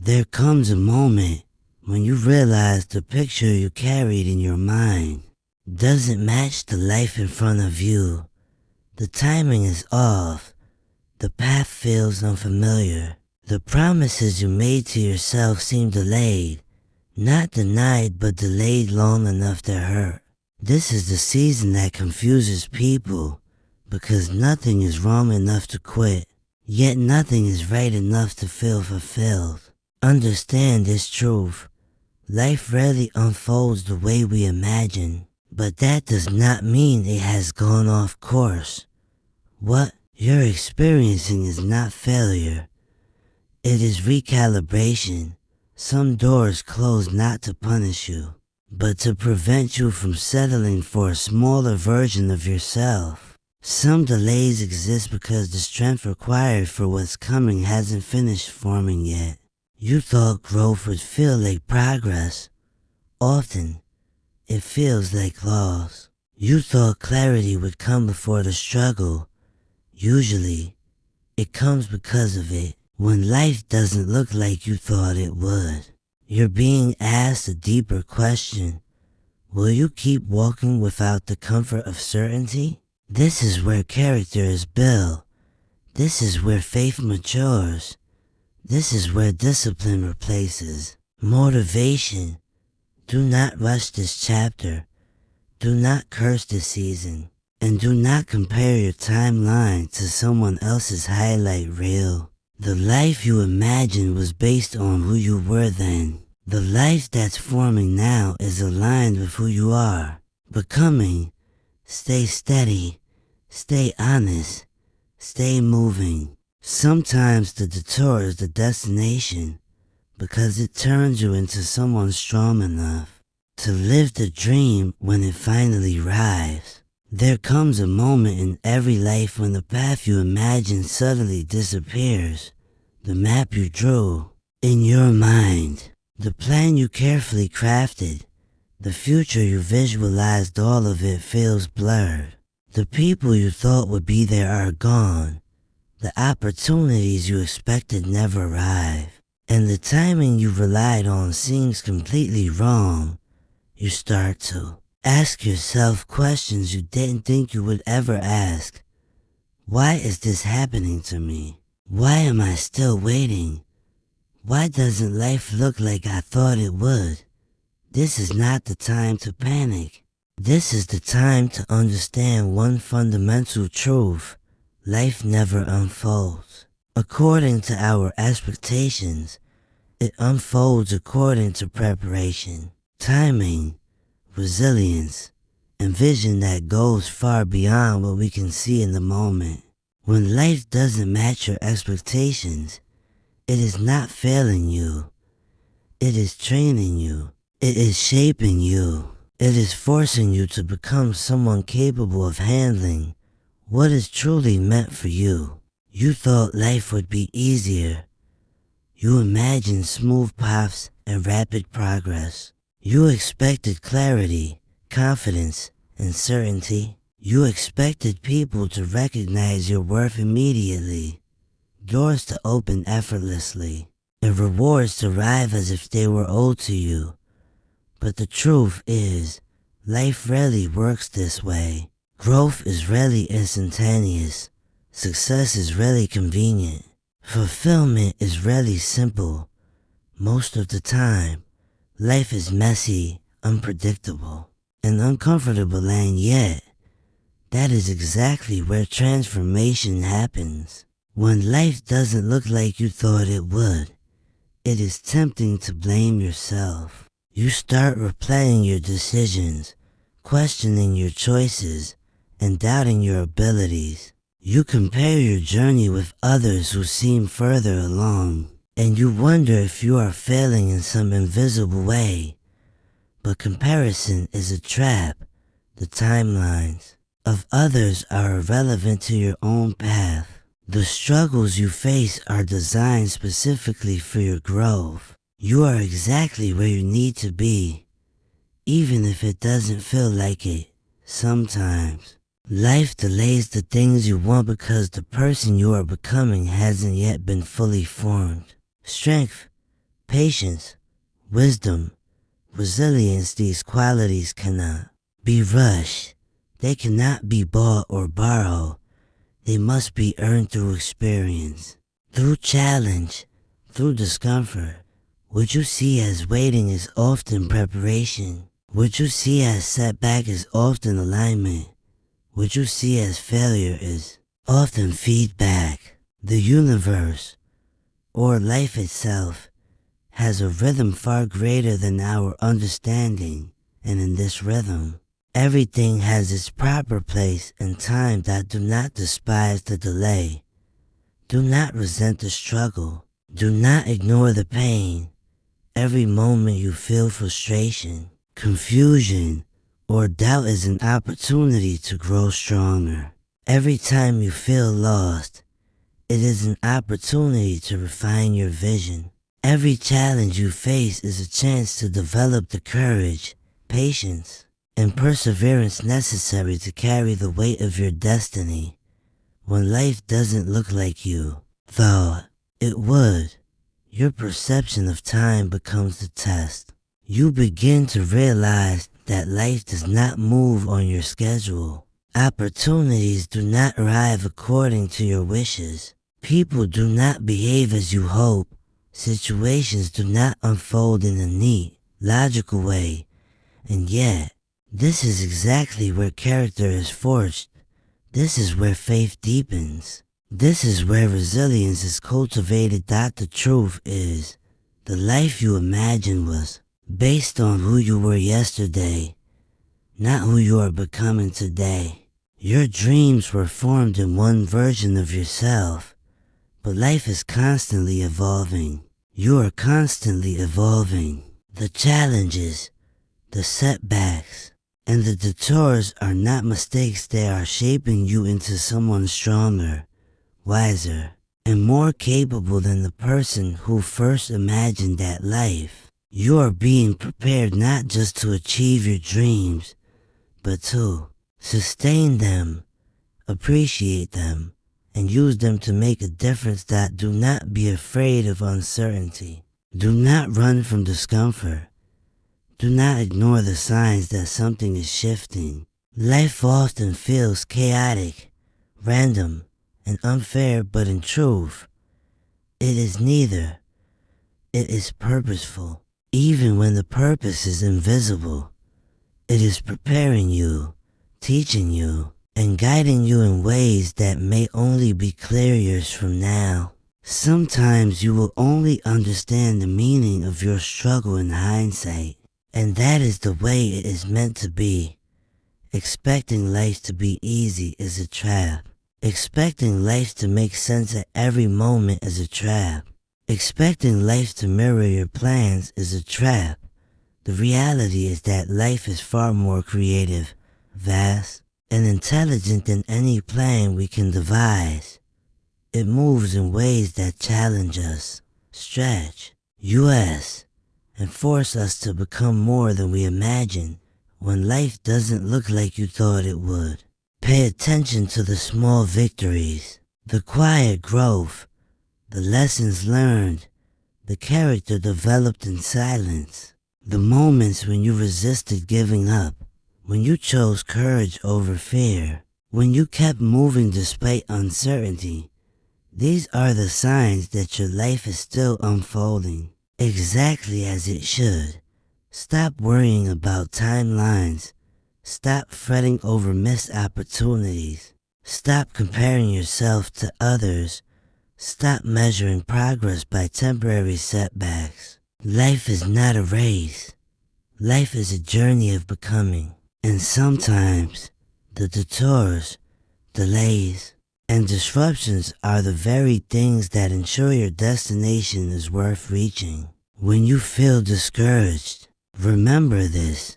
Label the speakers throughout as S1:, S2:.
S1: There comes a moment when you realize the picture you carried in your mind doesn't match the life in front of you. The timing is off. The path feels unfamiliar. The promises you made to yourself seem delayed. Not denied, but delayed long enough to hurt. This is the season that confuses people because nothing is wrong enough to quit, yet nothing is right enough to feel fulfilled. Understand this truth. Life rarely unfolds the way we imagine, but that does not mean it has gone off course. What you're experiencing is not failure. It is recalibration. Some doors close not to punish you, but to prevent you from settling for a smaller version of yourself. Some delays exist because the strength required for what's coming hasn't finished forming yet. You thought growth would feel like progress. Often, it feels like loss. You thought clarity would come before the struggle. Usually, it comes because of it. When life doesn't look like you thought it would, you're being asked a deeper question. Will you keep walking without the comfort of certainty? This is where character is built. This is where faith matures. This is where discipline replaces motivation. Do not rush this chapter. Do not curse this season. And do not compare your timeline to someone else's highlight reel. The life you imagined was based on who you were then. The life that's forming now is aligned with who you are becoming. Stay steady. Stay honest. Stay moving. Sometimes the detour is the destination because it turns you into someone strong enough to live the dream when it finally arrives. There comes a moment in every life when the path you imagined suddenly disappears. The map you drew in your mind, the plan you carefully crafted, the future you visualized, all of it feels blurred. The people you thought would be there are gone. The opportunities you expected never arrive. And the timing you relied on seems completely wrong. You start to ask yourself questions you didn't think you would ever ask. Why is this happening to me? Why am I still waiting? Why doesn't life look like I thought it would? This is not the time to panic. This is the time to understand one fundamental truth. Life never unfolds according to our expectations. It unfolds according to preparation, timing, resilience, and vision that goes far beyond what we can see in the moment. When life doesn't match your expectations, it is not failing you. It is training you. It is shaping you. It is forcing you to become someone capable of handling what is truly meant for you. You thought life would be easier. You imagined smooth paths and rapid progress. You expected clarity, confidence, and certainty. You expected people to recognize your worth immediately, doors to open effortlessly, and rewards to arrive as if they were owed to you. But the truth is, life rarely works this way. Growth is rarely instantaneous. Success is rarely convenient. Fulfillment is rarely simple. Most of the time, life is messy, unpredictable, and uncomfortable, and yet, that is exactly where transformation happens. When life doesn't look like you thought it would, it is tempting to blame yourself. You start replaying your decisions, questioning your choices, and doubting your abilities. You compare your journey with others who seem further along, and you wonder if you are failing in some invisible way. But comparison is a trap. The timelines of others are irrelevant to your own path. The struggles you face are designed specifically for your growth. You are exactly where you need to be, even if it doesn't feel like it. Sometimes, life delays the things you want because the person you are becoming hasn't yet been fully formed. Strength Patience, wisdom, resilience, these qualities cannot be rushed. They cannot be bought or borrowed. They must be earned through experience, through challenge, through discomfort. What you see as waiting is often preparation. What you see as setback is often alignment. What you see as failure is often feedback. The universe, or life itself, has a rhythm far greater than our understanding, and in this rhythm, everything has its proper place and time. That do not despise the delay. Do not resent the struggle. Do not ignore the pain. Every moment you feel frustration, confusion, or doubt is an opportunity to grow stronger. Every time you feel lost, it is an opportunity to refine your vision. Every challenge you face is a chance to develop the courage, patience, and perseverance necessary to carry the weight of your destiny. When life doesn't look like you thought it would, your perception of time becomes the test. You begin to realize that life does not move on your schedule. Opportunities do not arrive according to your wishes. People do not behave as you hope. Situations do not unfold in a neat, logical way. And yet, this is exactly where character is forged. This is where faith deepens. This is where resilience is cultivated. That the truth is, the life you imagined was based on who you were yesterday, not who you are becoming today. Your dreams were formed in one version of yourself, but life is constantly evolving. You are constantly evolving. The challenges, the setbacks, and the detours are not mistakes. They are shaping you into someone stronger, wiser, and more capable than the person who first imagined that life. You are being prepared not just to achieve your dreams, but to sustain them, appreciate them, and use them to make a difference. That do not be afraid of uncertainty. Do not run from discomfort. Do not ignore the signs that something is shifting. Life often feels chaotic, random, and unfair, but in truth, it is neither. It is purposeful. Even when the purpose is invisible, it is preparing you, teaching you, and guiding you in ways that may only be clear years from now. Sometimes you will only understand the meaning of your struggle in hindsight, and that is the way it is meant to be. Expecting life to be easy is a trap. Expecting life to make sense at every moment is a trap. Expecting life to mirror your plans is a trap. The reality is that life is far more creative, vast, and intelligent than any plan we can devise. It moves in ways that challenge us, stretch, us, and force us to become more than we imagine. When life doesn't look like you thought it would, pay attention to the small victories, the quiet growth, the lessons learned, the character developed in silence, the moments when you resisted giving up, when you chose courage over fear, when you kept moving despite uncertainty. These are the signs that your life is still unfolding, exactly as it should. Stop worrying about timelines. Stop fretting over missed opportunities. Stop comparing yourself to others. Stop measuring progress by temporary setbacks. Life is not a race. Life is a journey of becoming. And sometimes, the detours, delays, and disruptions are the very things that ensure your destination is worth reaching. When you feel discouraged, remember this.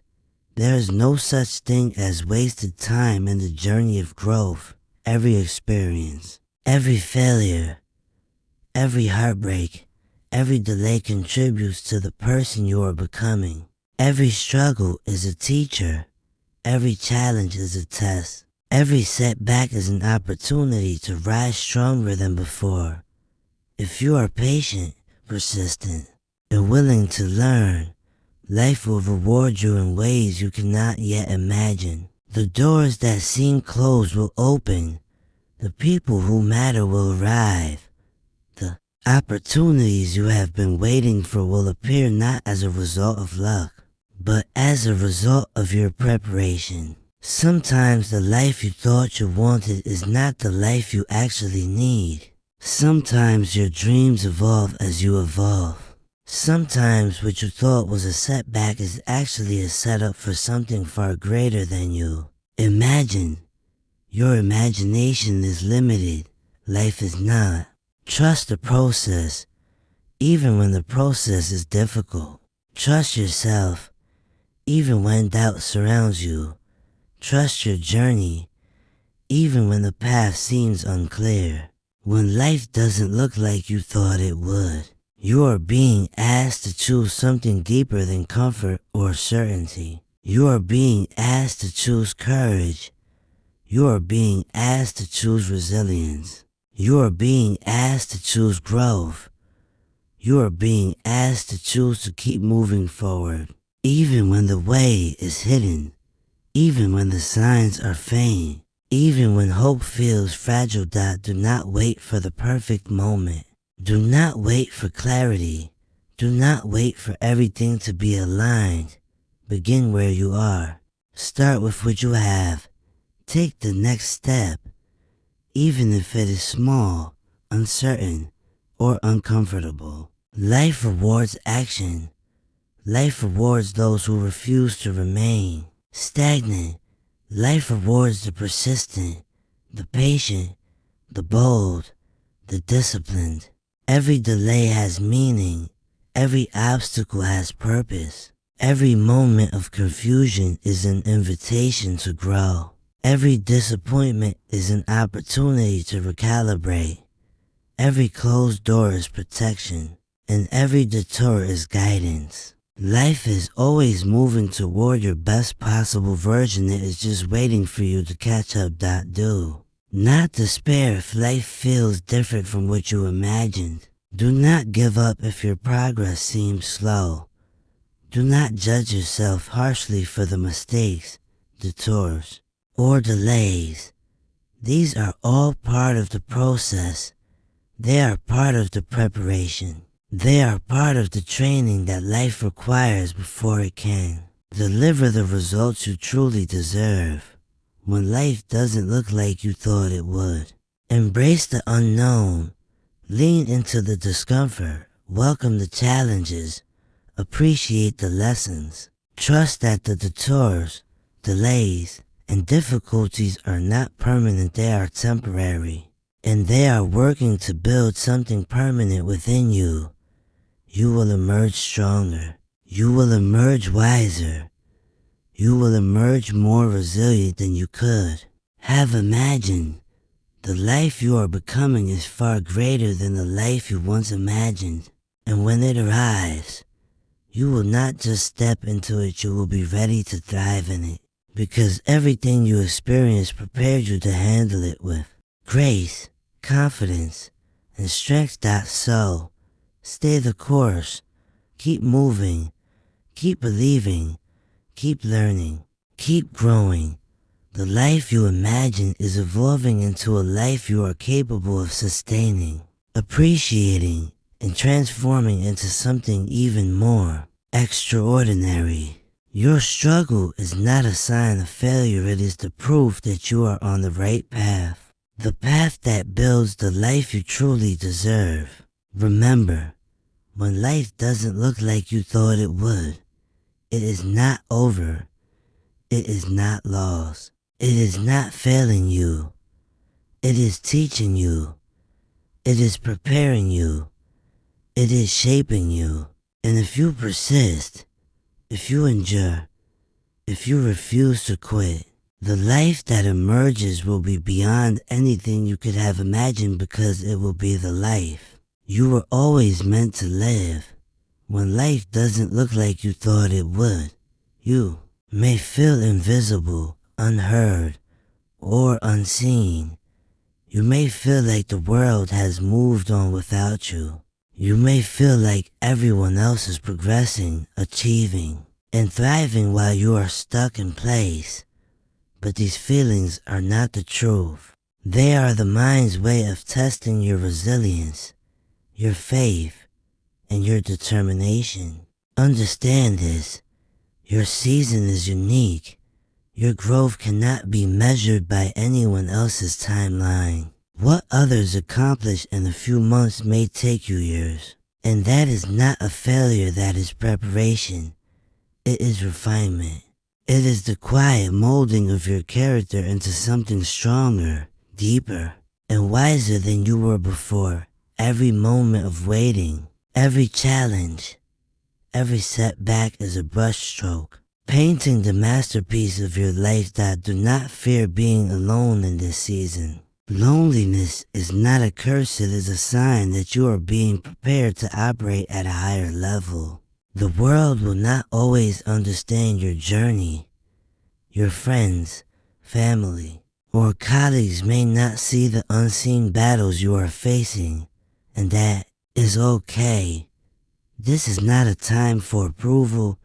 S1: There is no such thing as wasted time in the journey of growth. Every experience, every failure, every heartbreak, every delay contributes to the person you are becoming. Every struggle is a teacher. Every challenge is a test. Every setback is an opportunity to rise stronger than before. If you are patient, persistent, and willing to learn, life will reward you in ways you cannot yet imagine. The doors that seem closed will open. The people who matter will arrive. The opportunities you have been waiting for will appear not as a result of luck, but as a result of your preparation. Sometimes the life you thought you wanted is not the life you actually need. Sometimes your dreams evolve as you evolve. Sometimes what you thought was a setback is actually a setup for something far greater than you. Imagine. Your imagination is limited. Life is not. Trust the process, even when the process is difficult. Trust yourself, even when doubt surrounds you. Trust your journey, even when the path seems unclear. When life doesn't look like you thought it would, you are being asked to choose something deeper than comfort or certainty. You are being asked to choose courage. You are being asked to choose resilience. You are being asked to choose growth. You are being asked to choose to keep moving forward, even when the way is hidden, even when the signs are faint, even when hope feels fragile. Do not wait for the perfect moment. Do not wait for clarity. Do not wait for everything to be aligned. Begin where you are. Start with what you have. Take the next step, even if it is small, uncertain, or uncomfortable. Life rewards action. Life rewards those who refuse to remain stagnant. Life rewards the persistent, the patient, the bold, the disciplined. Every delay has meaning. Every obstacle has purpose. Every moment of confusion is an invitation to grow. Every disappointment is an opportunity to recalibrate. Every closed door is protection, and every detour is guidance. Life is always moving toward your best possible version. It is just waiting for you to catch up. Do not despair if life feels different from what you imagined. Do not give up if your progress seems slow. Do not judge yourself harshly for the mistakes, detours, or delays. These are all part of the process. They are part of the preparation. They are part of the training that life requires before it can deliver the results you truly deserve. When life doesn't look like you thought it would, embrace the unknown. Lean into the discomfort. Welcome the challenges. Appreciate the lessons. Trust that the detours, delays, and difficulties are not permanent. They are temporary, and they are working to build something permanent within you. You will emerge stronger. You will emerge wiser. You will emerge more resilient than you could have imagined. The life you are becoming is far greater than the life you once imagined. And when it arrives, you will not just step into it, you will be ready to thrive in it. Because everything you experience prepared you to handle it with grace, confidence, and strength. So, stay the course. Keep moving. Keep believing. Keep learning. Keep growing. The life you imagine is evolving into a life you are capable of sustaining, appreciating, and transforming into something even more extraordinary. Your struggle is not a sign of failure. It is the proof that you are on the right path. The path that builds the life you truly deserve. Remember, when life doesn't look like you thought it would, it is not over. It is not lost. It is not failing you. It is teaching you. It is preparing you. It is shaping you. And if you persist, if you endure, if you refuse to quit, the life that emerges will be beyond anything you could have imagined, because it will be the life you were always meant to live. When life doesn't look like you thought it would, you may feel invisible, unheard, or unseen. You may feel like the world has moved on without you. You may feel like everyone else is progressing, achieving, and thriving while you are stuck in place. But these feelings are not the truth. They are the mind's way of testing your resilience, your faith, and your determination. Understand this. Your season is unique. Your growth cannot be measured by anyone else's timeline. What others accomplish in a few months may take you years. And that is not a failure, that is preparation. It is refinement. It is the quiet molding of your character into something stronger, deeper, and wiser than you were before. Every moment of waiting, every challenge, every setback is a brushstroke, painting the masterpiece of your life. Do not fear being alone in this season. Loneliness is not a curse, it is a sign that you are being prepared to operate at a higher level. The world will not always understand your journey. Your friends, family, or colleagues may not see the unseen battles you are facing, and that is okay. This is not a time for approval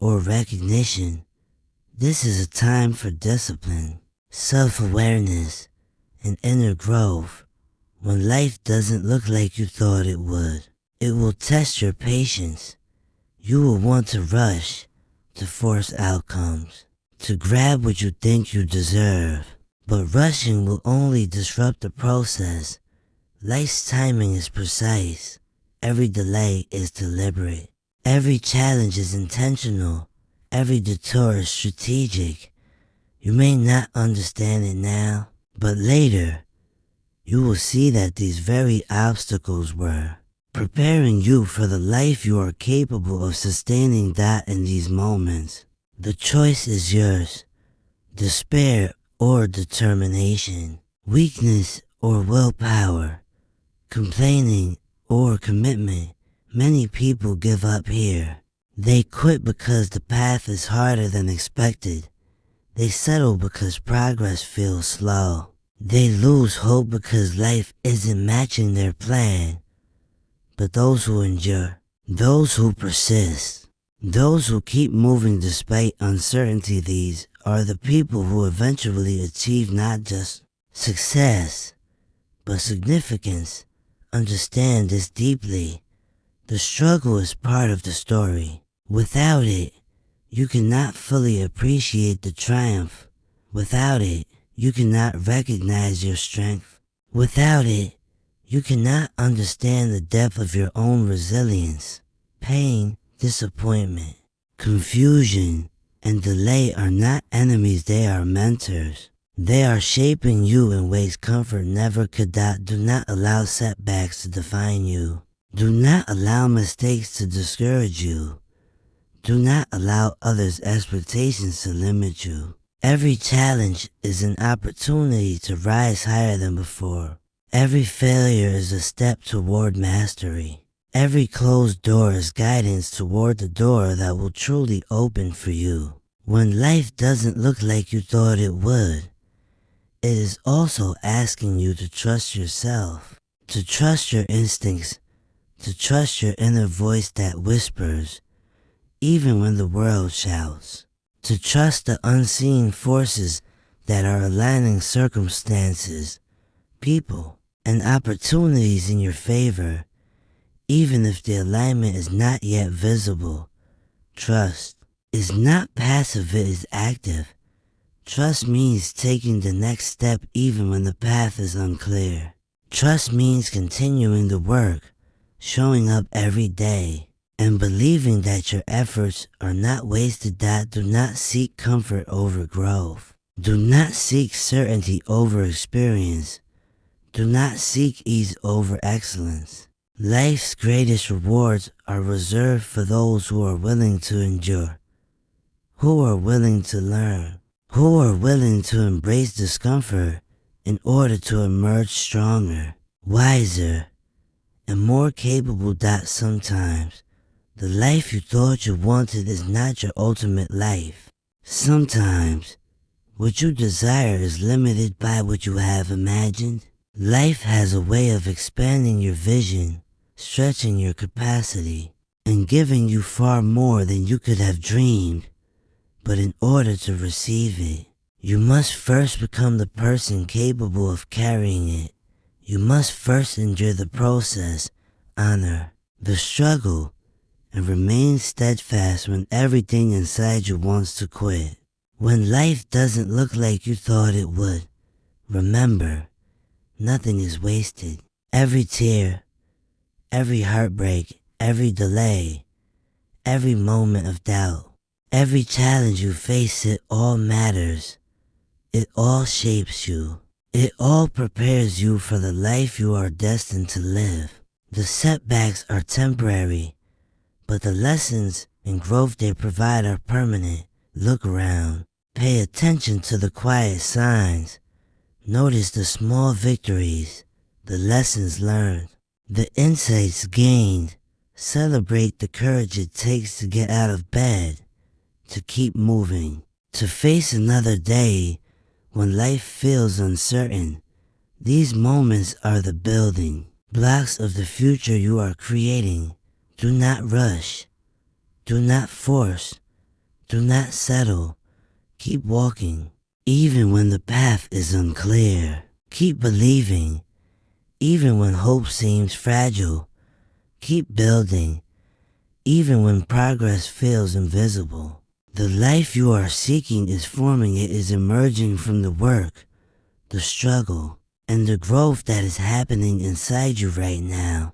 S1: or recognition. This is a time for discipline, self-awareness, and inner growth. When life doesn't look like you thought it would, it will test your patience. You will want to rush, to force outcomes, to grab what you think you deserve. But rushing will only disrupt the process. Life's timing is precise. Every delay is deliberate. Every challenge is intentional. Every detour is strategic. You may not understand it now, but later, you will see that these very obstacles were preparing you for the life you are capable of sustaining. In these moments, the choice is yours. Despair or determination, weakness or willpower, complaining or commitment. Many people give up here. They quit because the path is harder than expected. They settle because progress feels slow. They lose hope because life isn't matching their plan. But those who endure, those who persist, those who keep moving despite uncertainty, these are the people who eventually achieve not just success, but significance. Understand this deeply. The struggle is part of the story. Without it, you cannot fully appreciate the triumph. Without it, you cannot recognize your strength. Without it, you cannot understand the depth of your own resilience. Pain, disappointment, confusion, and delay are not enemies, they are mentors. They are shaping you in ways comfort never could. Do not allow setbacks to define you. Do not allow mistakes to discourage you. Do not allow others' expectations to limit you. Every challenge is an opportunity to rise higher than before. Every failure is a step toward mastery. Every closed door is guidance toward the door that will truly open for you. When life doesn't look like you thought it would, it is also asking you to trust yourself, to trust your instincts, to trust your inner voice that whispers, even when the world shouts, to trust the unseen forces that are aligning circumstances, people, and opportunities in your favor, even if the alignment is not yet visible. Trust is not passive, it is active. Trust means taking the next step even when the path is unclear. Trust means continuing the work, showing up every day, and believing that your efforts are not wasted. Do not seek comfort over growth. Do not seek certainty over experience. Do not seek ease over excellence. Life's greatest rewards are reserved for those who are willing to endure, who are willing to learn, who are willing to embrace discomfort in order to emerge stronger, wiser, and more capable. Sometimes, the life you thought you wanted is not your ultimate life. Sometimes, what you desire is limited by what you have imagined. Life has a way of expanding your vision, stretching your capacity, and giving you far more than you could have dreamed. But in order to receive it, you must first become the person capable of carrying it. You must first endure the process, honor the struggle, and remain steadfast when everything inside you wants to quit. When life doesn't look like you thought it would, remember, nothing is wasted. Every tear, every heartbreak, every delay, every moment of doubt, every challenge you face, it all matters. It all shapes you. It all prepares you for the life you are destined to live. The setbacks are temporary, but the lessons and growth they provide are permanent. Look around. Pay attention to the quiet signs. Notice the small victories, the lessons learned, the insights gained. Celebrate the courage it takes to get out of bed, to keep moving, to face another day when life feels uncertain. These moments are the building blocks of the future you are creating. Do not rush. Do not force. Do not settle. Keep walking, even when the path is unclear. Keep believing, even when hope seems fragile. Keep building, even when progress feels invisible. The life you are seeking is forming. It is emerging from the work, the struggle, and the growth that is happening inside you right now.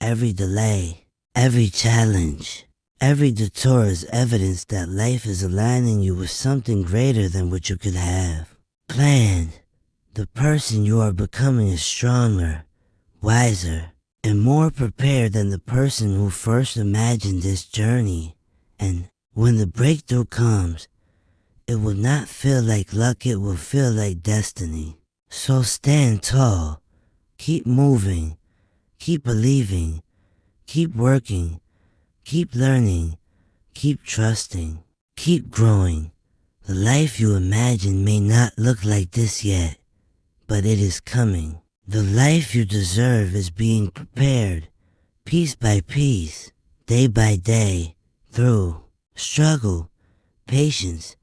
S1: Every delay, every challenge, every detour is evidence that life is aligning you with something greater than what you could have planned. The person you are becoming is stronger, wiser, and more prepared than the person who first imagined this journey. And when the breakthrough comes, it will not feel like luck, it will feel like destiny. So stand tall, keep moving, keep believing, keep working, keep learning, keep trusting, keep growing. The life you imagine may not look like this yet, but it is coming. The life you deserve is being prepared, piece by piece, day by day, through struggle, patience,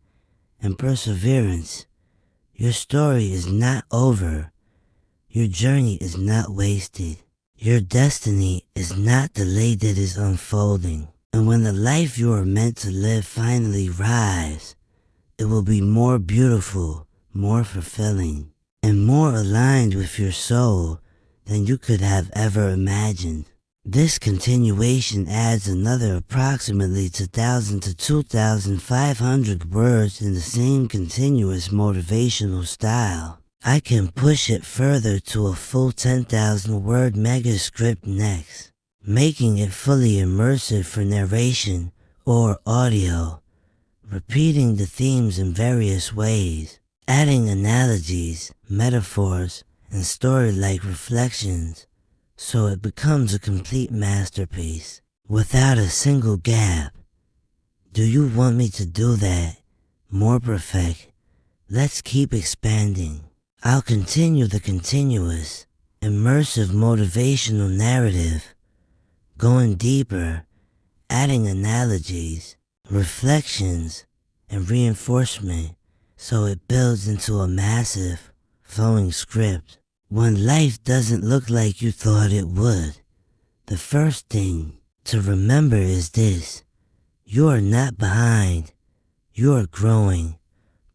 S1: and perseverance. Your story is not over. Your journey is not wasted. Your destiny is not delayed, it is unfolding. And when the life you are meant to live finally arrives, it will be more beautiful, more fulfilling, and more aligned with your soul than you could have ever imagined. This continuation adds another approximately 2,000 to 2,500 words in the same continuous motivational style. I can push it further to a full 10,000 word mega script next, making it fully immersive for narration or audio, repeating the themes in various ways, adding analogies, metaphors, and story-like reflections, so it becomes a complete masterpiece, without a single gap. Do you want me to do that? More perfect. Let's keep expanding. I'll continue the continuous, immersive motivational narrative, going deeper, adding analogies, reflections, and reinforcement, so it builds into a massive, flowing script. When life doesn't look like you thought it would, the first thing to remember is this: you are not behind, you are growing.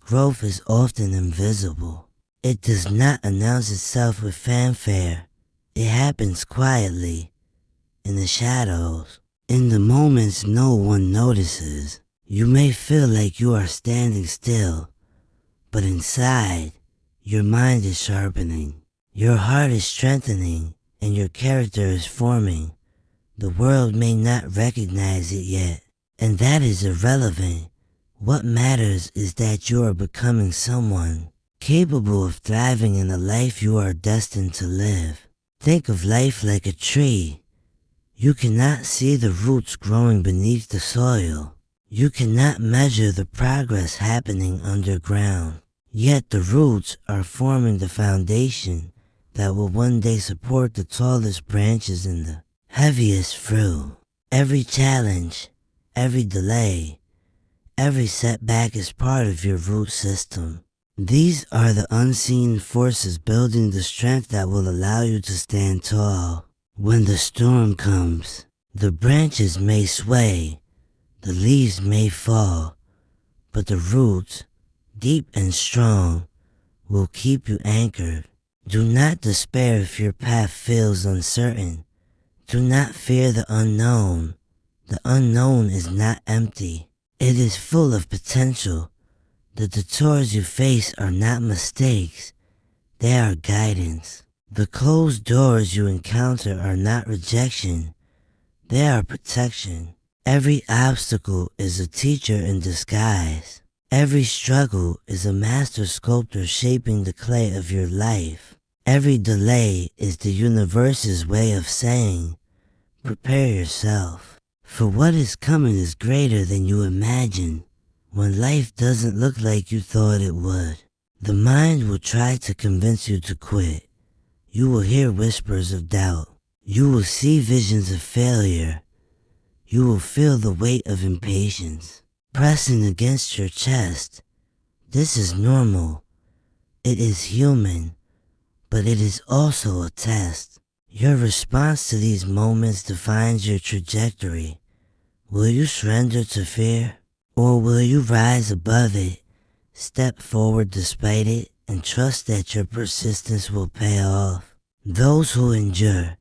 S1: Growth is often invisible. It does not announce itself with fanfare. It happens quietly, in the shadows, in the moments no one notices. You may feel like you are standing still, but inside, your mind is sharpening, your heart is strengthening, and your character is forming. The world may not recognize it yet, and that is irrelevant. What matters is that you are becoming someone capable of thriving in the life you are destined to live. Think of life like a tree. You cannot see the roots growing beneath the soil. You cannot measure the progress happening underground. Yet the roots are forming the foundation that will one day support the tallest branches in the heaviest fruit. Every challenge, every delay, every setback is part of your root system. These are the unseen forces building the strength that will allow you to stand tall. When the storm comes, the branches may sway, the leaves may fall, but the roots, deep and strong, will keep you anchored. Do not despair if your path feels uncertain. Do not fear the unknown. The unknown is not empty. It is full of potential. The detours you face are not mistakes. They are guidance. The closed doors you encounter are not rejection. They are protection. Every obstacle is a teacher in disguise. Every struggle is a master sculptor shaping the clay of your life. Every delay is the universe's way of saying, prepare yourself, for what is coming is greater than you imagine. When life doesn't look like you thought it would, the mind will try to convince you to quit. You will hear whispers of doubt. You will see visions of failure. You will feel the weight of impatience pressing against your chest. This is normal. It is human, but it is also a test. Your response to these moments defines your trajectory. Will you surrender to fear? Or will you rise above it, step forward despite it, and trust that your persistence will pay off? Those who endure,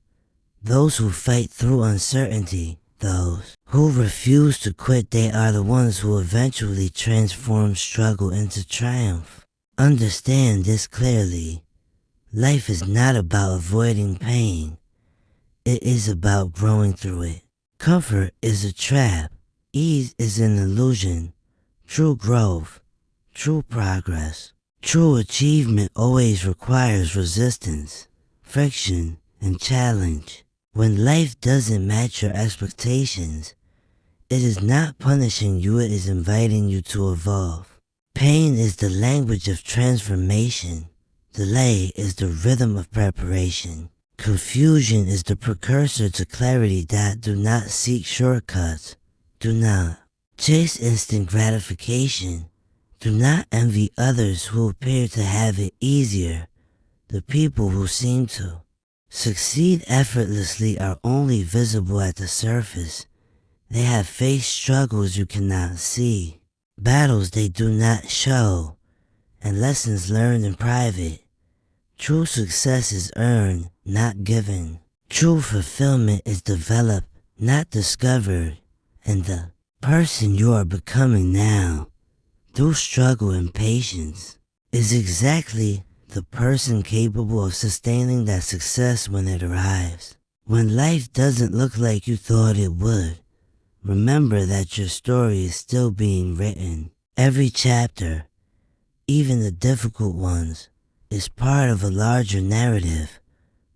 S1: those who fight through uncertainty, those who refuse to quit, they are the ones who eventually transform struggle into triumph. Understand this clearly. Life is not about avoiding pain. It is about growing through it. Comfort is a trap. Ease is an illusion. True growth, true progress, true achievement always requires resistance, friction, and challenge. When life doesn't match your expectations, it is not punishing you, it is inviting you to evolve. Pain is the language of transformation. Delay is the rhythm of preparation. Confusion is the precursor to clarity. Do not seek shortcuts. Do not chase instant gratification. Do not envy others who appear to have it easier. The people who seem to succeed effortlessly are only visible at the surface. They have faced struggles you cannot see, battles they do not show, and lessons learned in private. True success is earned, not given. True fulfillment is developed, not discovered. And the person you are becoming now, through struggle and patience, is exactly the person capable of sustaining that success when it arrives. When life doesn't look like you thought it would, remember that your story is still being written. Every chapter, even the difficult ones, is part of a larger narrative.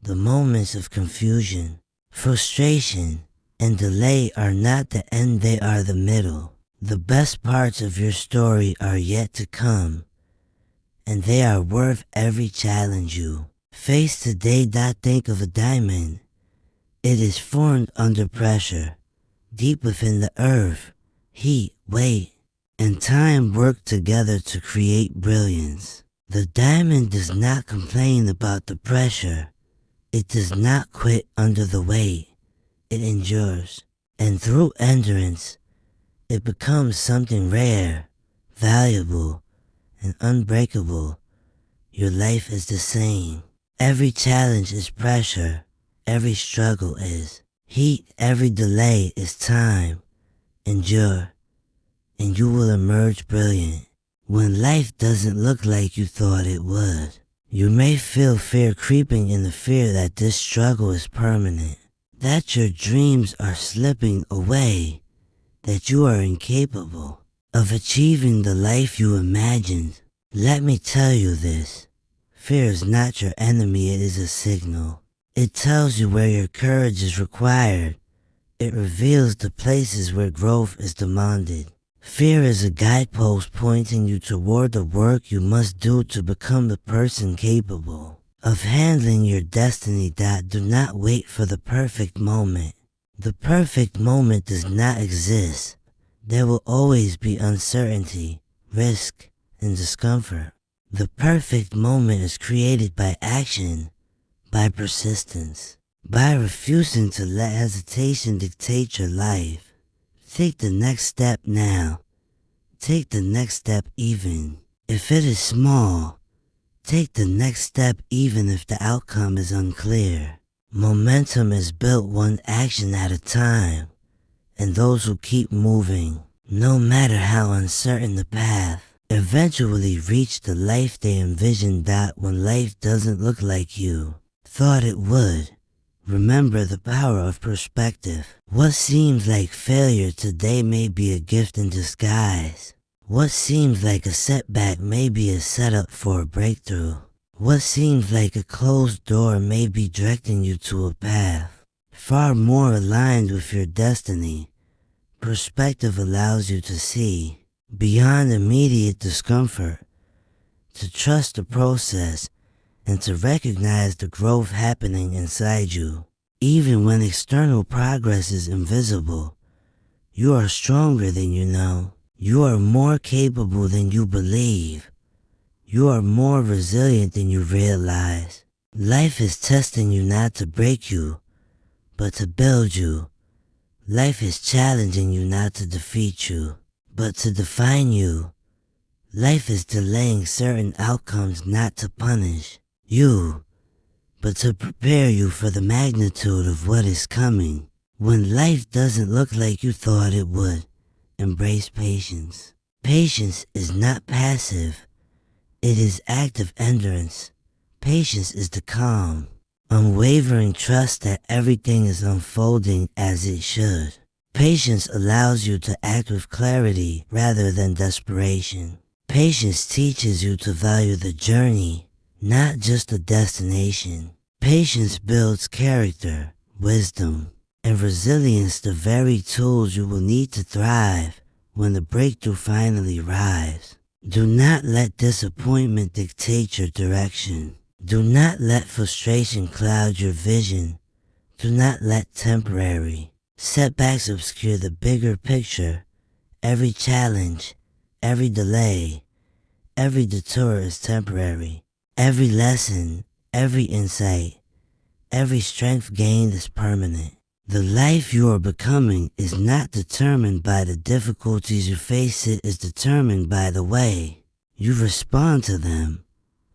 S1: The moments of confusion, frustration, and delay are not the end, they are the middle. The best parts of your story are yet to come, and they are worth every challenge you face today. Think of a diamond. It is formed under pressure. Deep within the earth, heat, weight, and time work together to create brilliance. The diamond does not complain about the pressure. It does not quit under the weight. It endures, and through endurance, it becomes something rare, valuable, and unbreakable. Your life is the same. Every challenge is pressure. Every struggle is heat. Every delay is time. Endure, and you will emerge brilliant. When life doesn't look like you thought it would, you may feel fear creeping in, the fear that this struggle is permanent, that your dreams are slipping away, that you are incapable of achieving the life you imagined. Let me tell you this. Fear is not your enemy, it is a signal. It tells you where your courage is required. It reveals the places where growth is demanded. Fear is a guidepost pointing you toward the work you must do to become the person capable of handling your destiny. Do not wait for the perfect moment. The perfect moment does not exist. There will always be uncertainty, risk, and discomfort. The perfect moment is created by action, by persistence, by refusing to let hesitation dictate your life. Take the next step now. Take the next step even if it is small. Take the next step even if the outcome is unclear. Momentum is built one action at a time, and those who keep moving, no matter how uncertain the path, eventually reach the life they envisioned. When life doesn't look like you thought it would, remember the power of perspective. What seems like failure today may be a gift in disguise. What seems like a setback may be a setup for a breakthrough. What seems like a closed door may be directing you to a path far more aligned with your destiny. Perspective allows you to see beyond immediate discomfort, to trust the process, and to recognize the growth happening inside you. Even when external progress is invisible, you are stronger than you know. You are more capable than you believe. You are more resilient than you realize. Life is testing you not to break you, but to build you. Life is challenging you not to defeat you, but to define you. Life is delaying certain outcomes not to punish you, but to prepare you for the magnitude of what is coming. When life doesn't look like you thought it would, embrace patience. Patience is not passive. It is active endurance. Patience is the calm, unwavering trust that everything is unfolding as it should. Patience allows you to act with clarity rather than desperation. Patience teaches you to value the journey, not just the destination. Patience builds character, wisdom, and resilience, the very tools you will need to thrive when the breakthrough finally arrives. Do not let disappointment dictate your direction. Do not let frustration cloud your vision. Do not let temporary setbacks obscure the bigger picture. Every challenge, every delay, every detour is temporary. Every lesson, every insight, every strength gained is permanent. The life you are becoming is not determined by the difficulties you face. It is determined by the way you respond to them.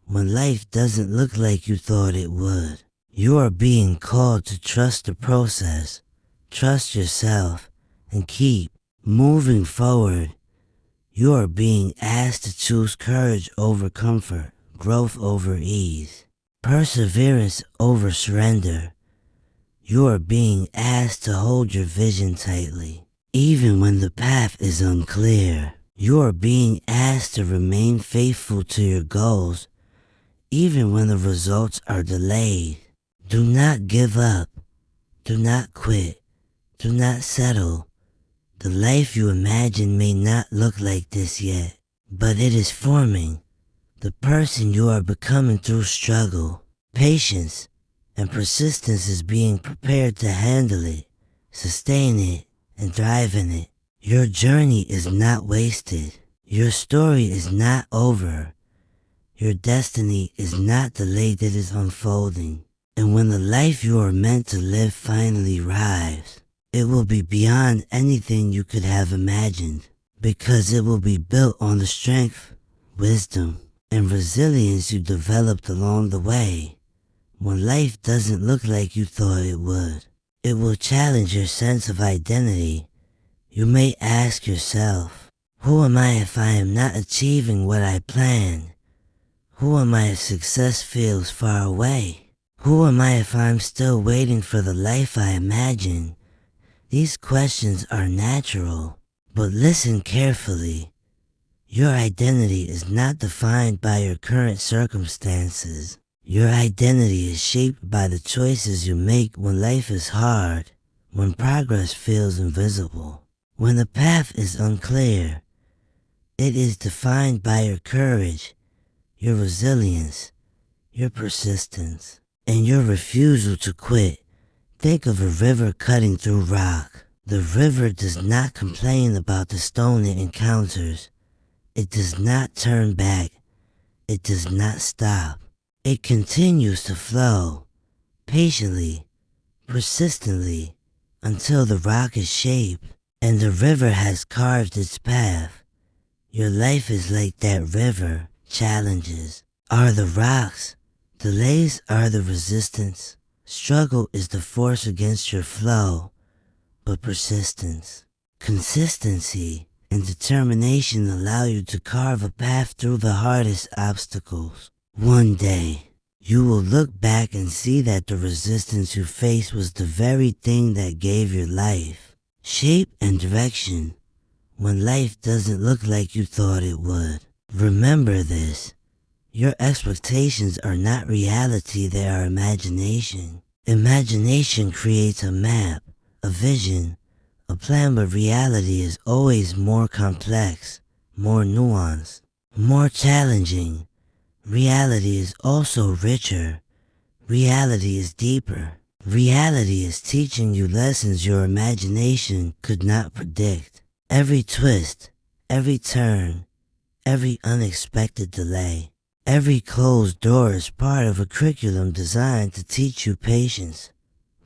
S1: When life doesn't look like you thought it would, you are being called to trust the process, trust yourself, and keep moving forward. You are being asked to choose courage over comfort, growth over ease, perseverance over surrender. You are being asked to hold your vision tightly, even when the path is unclear. You are being asked to remain faithful to your goals, even when the results are delayed. Do not give up. Do not quit. Do not settle. The life you imagine may not look like this yet, but it is forming. The person you are becoming through struggle, patience, and persistence is being prepared to handle it, sustain it, and thrive in it. Your journey is not wasted. Your story is not over. Your destiny is not delayed, it is unfolding. And when the life you are meant to live finally arrives, it will be beyond anything you could have imagined, because it will be built on the strength, wisdom, and resilience you developed along the way. When life doesn't look like you thought it would, it will challenge your sense of identity. You may ask yourself, who am I if I am not achieving what I planned? Who am I if success feels far away? Who am I if I'm still waiting for the life I imagined? These questions are natural, but listen carefully. Your identity is not defined by your current circumstances. Your identity is shaped by the choices you make when life is hard, when progress feels invisible, when the path is unclear. It is defined by your courage, your resilience, your persistence, and your refusal to quit. Think of a river cutting through rock. The river does not complain about the stone it encounters. It does not turn back. It does not stop. It continues to flow, patiently, persistently, until the rock is shaped and the river has carved its path. Your life is like that river. Challenges are the rocks. Delays are the resistance. Struggle is the force against your flow, but persistence, consistency, and determination allow you to carve a path through the hardest obstacles. One day, you will look back and see that the resistance you faced was the very thing that gave your life shape and direction when life doesn't look like you thought it would. Remember this. Your expectations are not reality, they are imagination. Imagination creates a map, a vision, a plan, but reality is always more complex, more nuanced, more challenging. Reality is also richer. Reality is deeper. Reality is teaching you lessons your imagination could not predict. Every twist, every turn, every unexpected delay, every closed door is part of a curriculum designed to teach you patience,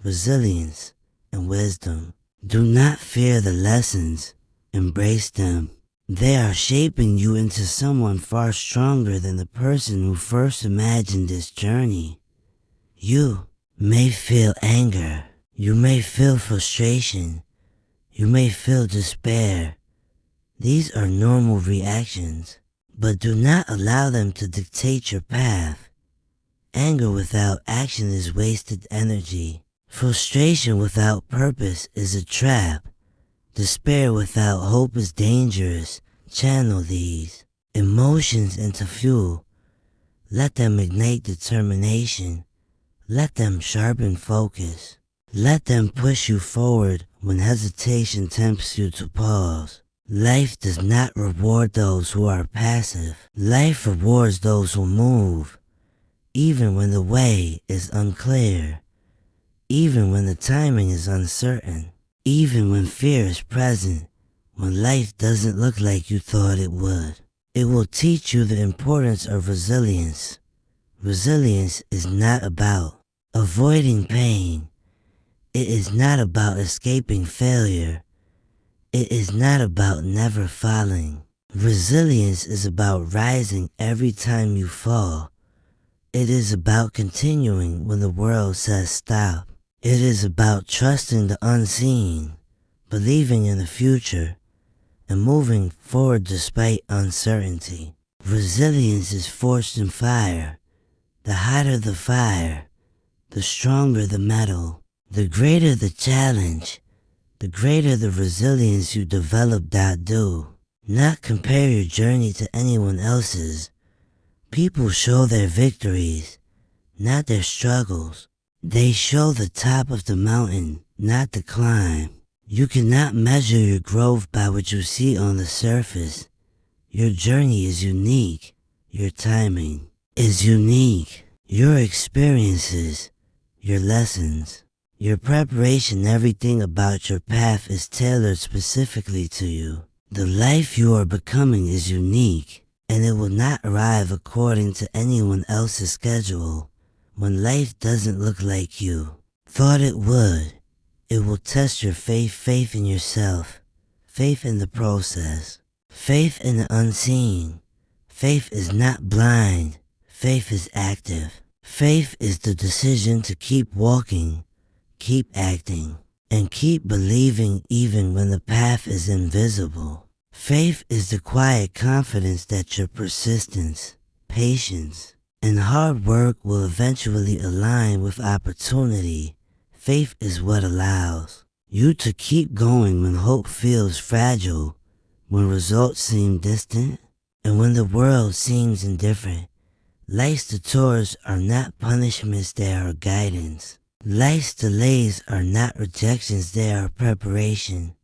S1: resilience, and wisdom. Do not fear the lessons, embrace them. They are shaping you into someone far stronger than the person who first imagined this journey. You may feel anger, you may feel frustration, you may feel despair. These are normal reactions, but do not allow them to dictate your path. Anger without action is wasted energy. Frustration without purpose is a trap. Despair without hope is dangerous. Channel these emotions into fuel. Let them ignite determination. Let them sharpen focus. Let them push you forward when hesitation tempts you to pause. Life does not reward those who are passive. Life rewards those who move, even when the way is unclear, even when the timing is uncertain, even when fear is present, when life doesn't look like you thought it would. It will teach you the importance of resilience. Resilience is not about avoiding pain. It is not about escaping failure. It is not about never falling. Resilience is about rising every time you fall. It is about continuing when the world says stop. It is about trusting the unseen, believing in the future, and moving forward despite uncertainty. Resilience is forged in fire. The hotter the fire, the stronger the metal. The greater the challenge, the greater the resilience you develop. Do not compare your journey to anyone else's. People show their victories, not their struggles. They show the top of the mountain, not the climb. You cannot measure your growth by what you see on the surface. Your journey is unique. Your timing is unique. Your experiences, your lessons, your preparation, everything about your path is tailored specifically to you. The life you are becoming is unique, and it will not arrive according to anyone else's schedule. When life doesn't look like you thought it would, it will test your faith in yourself, faith in the process, faith in the unseen. Faith is not blind, faith is active. Faith is the decision to keep walking, keep acting, and keep believing even when the path is invisible. Faith is the quiet confidence that your persistence, patience, and hard work will eventually align with opportunity. Faith is what allows you to keep going when hope feels fragile, when results seem distant, and when the world seems indifferent. Life's detours are not punishments, they are guidance. Life's delays are not rejections, they are preparation.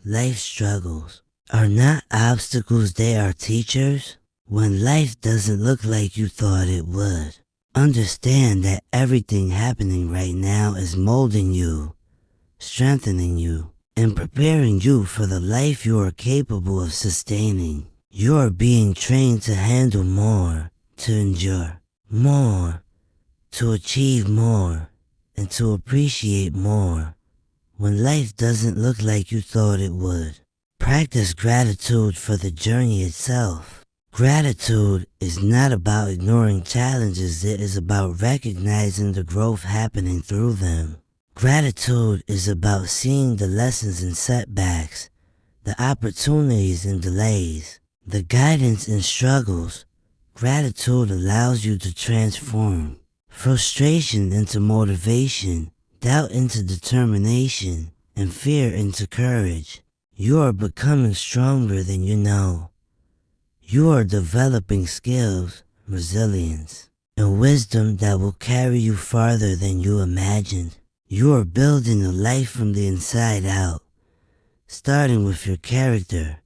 S1: Life's struggles are not obstacles, they are teachers. When life doesn't look like you thought it would, Understand that everything happening right now is molding you, strengthening you, and preparing you for the life you are capable of sustaining. You are being trained to handle more, to endure more, to achieve more, and to appreciate more when life doesn't look like you thought it would. Practice gratitude for the journey itself. Gratitude is not about ignoring challenges, it is about recognizing the growth happening through them. Gratitude is about seeing the lessons and setbacks, the opportunities and delays, the guidance and struggles. Gratitude allows you to transform frustration into motivation, doubt into determination, and fear into courage. You are becoming stronger than you know. You are developing skills, resilience, and wisdom that will carry you farther than you imagined. You are building a life from the inside out, starting with your character,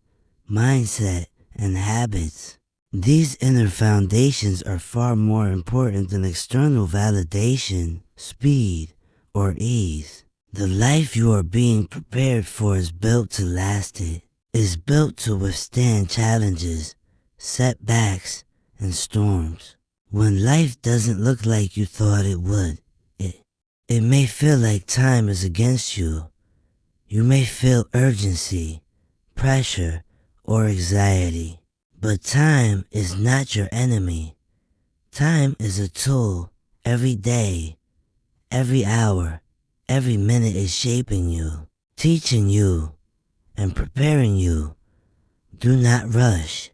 S1: mindset, and habits. These inner foundations are far more important than external validation, speed, or ease. The life you are being prepared for is built to last. It is built to withstand challenges, setbacks, and storms. When life doesn't look like you thought it would, it may feel like time is against you. You may feel urgency, pressure, or anxiety. But time is not your enemy. Time is a tool. Every day, every hour, every minute is shaping you, teaching you, and preparing you. Do not rush.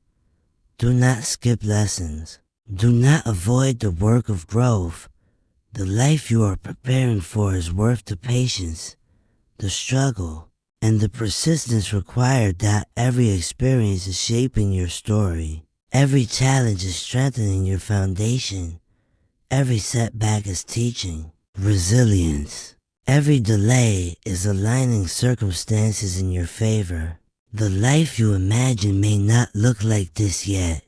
S1: Do not skip lessons. Do not avoid the work of growth. The life you are preparing for is worth the patience, the struggle, and the persistence required. That every experience is shaping your story. Every challenge is strengthening your foundation. Every setback is teaching resilience. Every delay is aligning circumstances in your favor. The life you imagine may not look like this yet,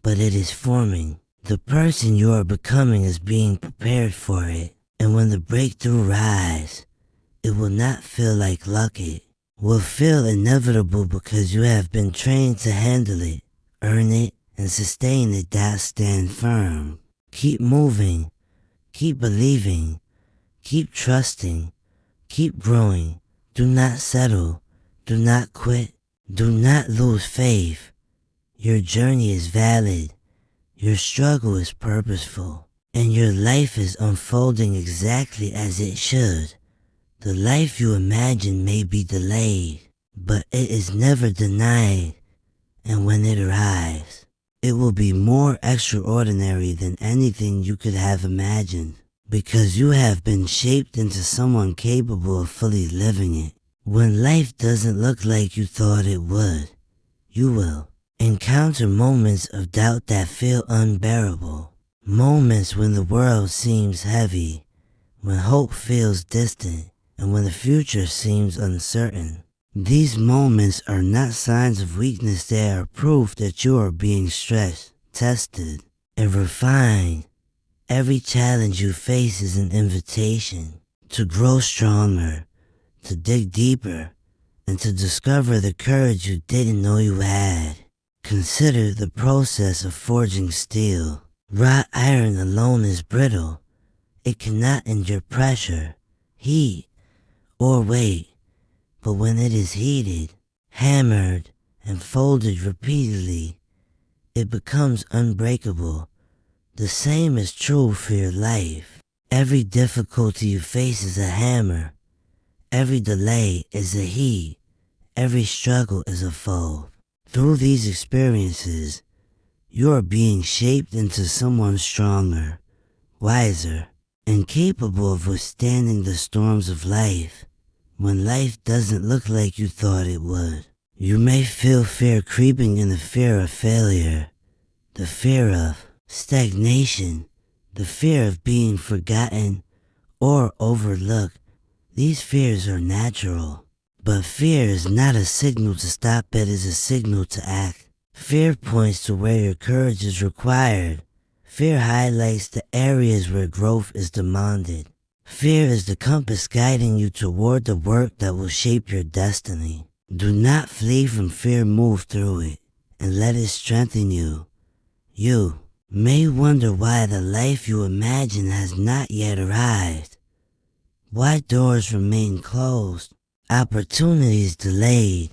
S1: but it is forming. The person you are becoming is being prepared for it. And when the breakthrough rise, it will not feel like luck. It will feel inevitable because you have been trained to handle it, earn it, and sustain it. That stand firm. Keep moving. Keep believing. Keep trusting. Keep growing. Do not settle. Do not quit. Do not lose faith. Your journey is valid. Your struggle is purposeful. And your life is unfolding exactly as it should. The life you imagine may be delayed, but it is never denied. And when it arrives, it will be more extraordinary than anything you could have imagined, because you have been shaped into someone capable of fully living it. When life doesn't look like you thought it would, you will encounter moments of doubt that feel unbearable. Moments when the world seems heavy, when hope feels distant, and when the future seems uncertain. These moments are not signs of weakness, they are proof that you are being stretched, tested, and refined. Every challenge you face is an invitation to grow stronger, to dig deeper, and to discover the courage you didn't know you had. Consider the process of forging steel. Wrought iron alone is brittle. It cannot endure pressure, heat, or weight. But when it is heated, hammered, and folded repeatedly, it becomes unbreakable. The same is true for your life. Every difficulty you face is a hammer. Every delay is a heat. Every struggle is a fold. Through these experiences, you are being shaped into someone stronger, wiser, and capable of withstanding the storms of life. When life doesn't look like you thought it would, you may feel fear creeping in, the fear of failure, the fear of stagnation, the fear of being forgotten or overlooked. These fears are natural, but fear is not a signal to stop, it is a signal to act. Fear points to where your courage is required. Fear highlights the areas where growth is demanded. Fear is the compass guiding you toward the work that will shape your destiny. Do not flee from fear, move through it, and let it strengthen you. You may wonder why the life you imagine has not yet arrived. Why doors remain closed, opportunities delayed,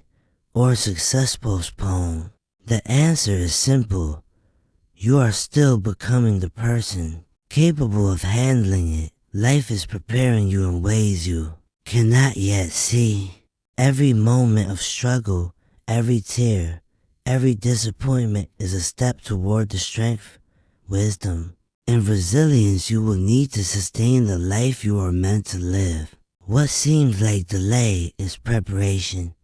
S1: or success postponed. The answer is simple. You are still becoming the person capable of handling it. Life is preparing you in ways you cannot yet see. Every moment of struggle, every tear, every disappointment is a step toward the strength, wisdom, and resilience you will need to sustain the life you are meant to live. What seems like delay is preparation.